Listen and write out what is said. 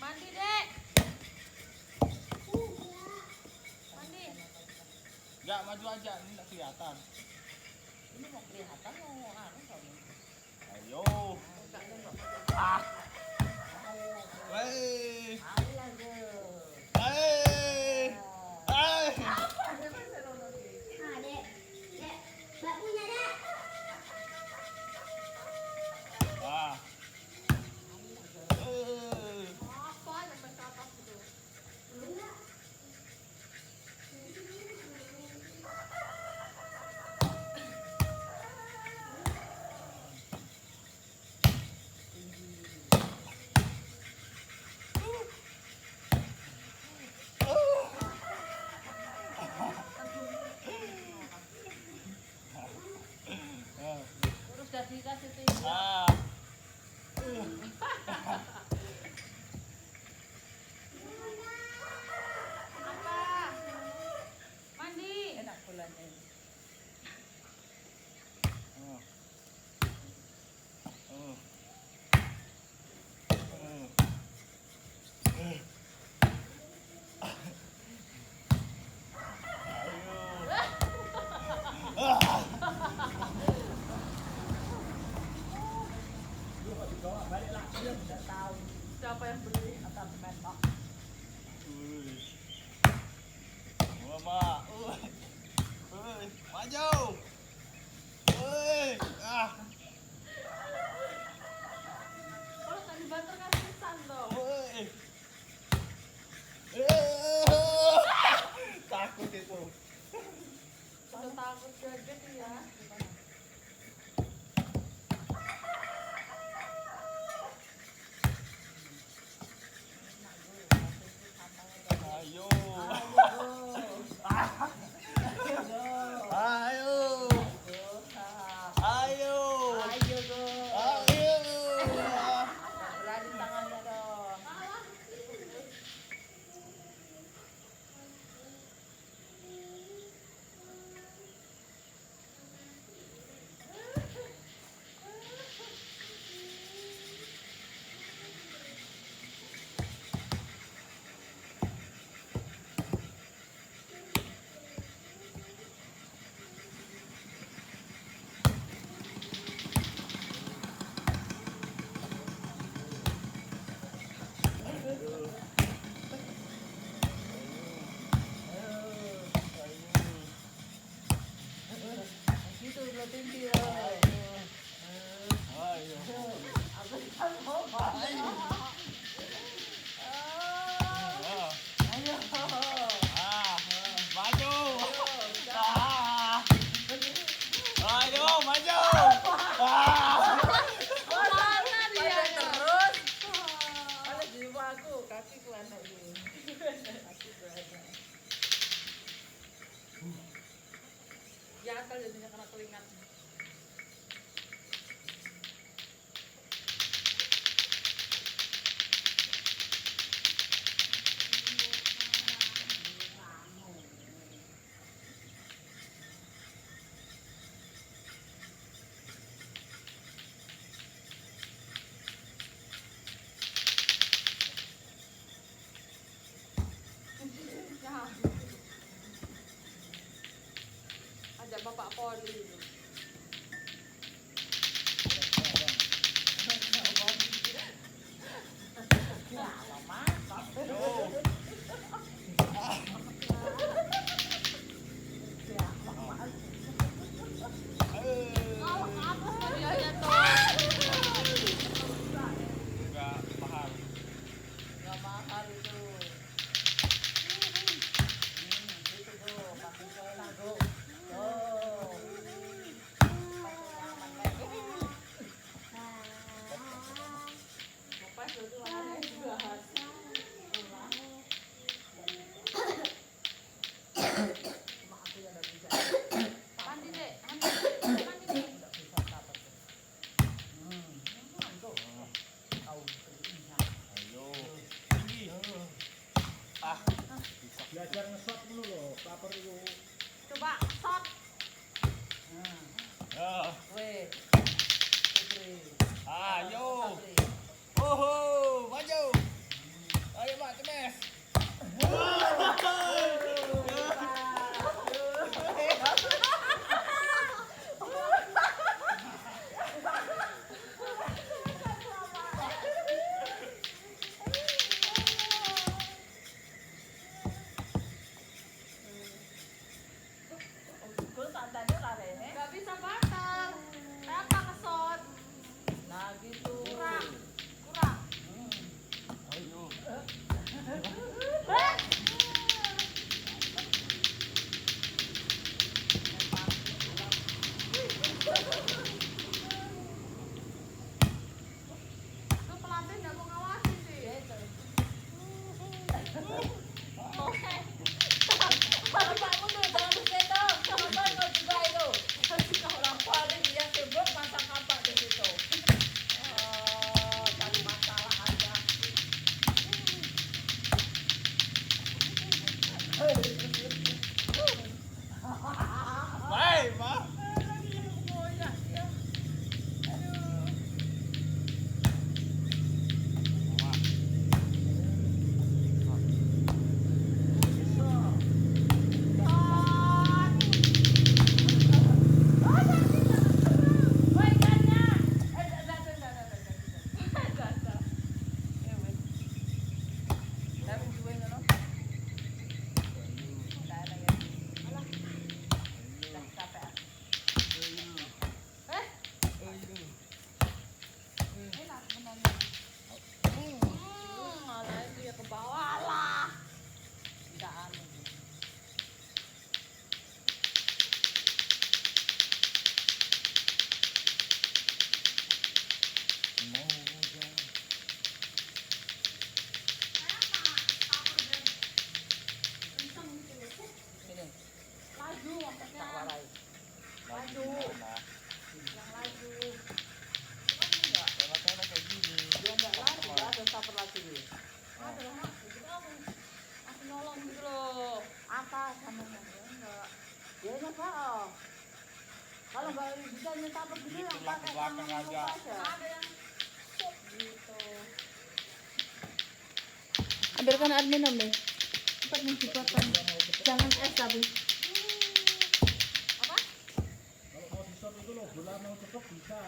Mandi, Dek. Mandi. Enggak, maju aja, ini enggak kelihatan. Ini mau kelihatan mau anu kamu. Ayo. Enggak nengok. Ah. Woi. Ayo aja. Hei. Hei. Apa dia masih nonton ini? Ah, Dek. Dek, Mbak punya, Dek. Ah. Apa yang main ke atas itu? Enggak. Terus jadi kasih tinggi. Ah. Apa? Mandi. Enak bulannya ini. Oh. Oh. Tidak tahu siapa yang beli apartemen Pak. Mama, maju. Ah, Kalau tadi banter kasih sandal. takut itu. Sudah takut kaget ya. Ayo, Ayo. ayo, ayo, Ayo go. ayo. Berani tangannya dong. Gitu lo tinggi ya. Ayo. Apa yang mau Pak? Ah, Ayo. ah, maju. Ah, ayo, maju. Ah. Mana dia terus? Oleh jiwaku, kakiku anak ini. Kakiku anak. Gatal jadinya kena keringat. Ajak Bapak Poli itu. Ya, lama. Ya, lama. Awak apa sih dia ya tuh? Enggak mahal. Gak mahal itu. Itu tuh, pakai celana tuh. Tuh. Pakai aman kayak gini. Lepas itu warnanya juga hati. Cuma aku yang gak bisa. Mandi deh, mandi. Mandi deh. Gak bisa dapat tuh. Tuh. Tahu ini. Ayo, tinggi. Ah, bisa. Belajar nge-shot dulu loh, paper itu. Coba shot. Ah, Wait. Putri. ayo. Putri. Oh, maju. panas ha, oh. Kalau nggak bisa nyetapet gitu Dito yang lang, pakai ke belakang tangan aja. lupa aja. Ada yang stop gitu. Ambilkan air minum nih. Cepat nih dipotong. Jangan es tapi. Apa? Kalau mau di-shot itu loh, bola mau cepet bisa.